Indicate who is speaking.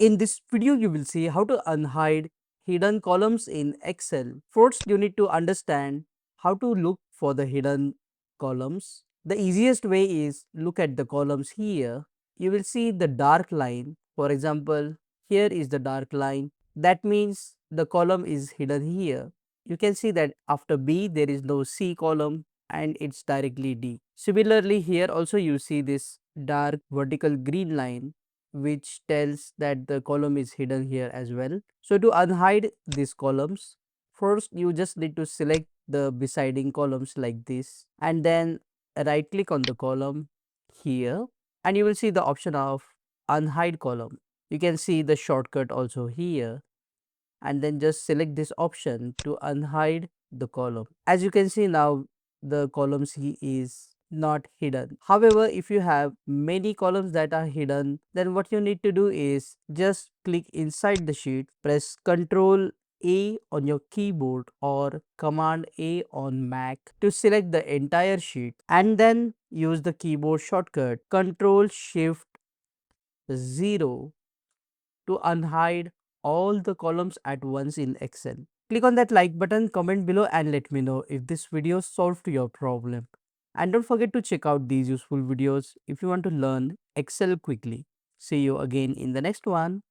Speaker 1: In this video, you will see how to unhide hidden columns in Excel. First, you need to understand how to look for the hidden columns. The easiest way is look at the columns here. You will see the dark line. For example, here is the dark line. That means the column is hidden here. You can see that after B there is no C column and it's directly D. Similarly, here also you see this dark vertical green line which tells that the column is hidden here as well. So to unhide these columns, first you just need to select the besiding columns like this and then right click on the column here and you will see the option of unhide column. You can see the shortcut also here and then just select this option to unhide the column. As you can see now, the column C is not hidden. However, if you have many columns that are hidden, then what you need to do is just click inside the sheet, press Ctrl A on your keyboard or Command A on Mac to select the entire sheet and then use the keyboard shortcut Ctrl Shift 0 to unhide all the columns at once in Excel. Click on that like button, comment below and let me know if this video solved your problem. And don't forget to check out these useful videos if you want to learn Excel quickly. See you again in the next one.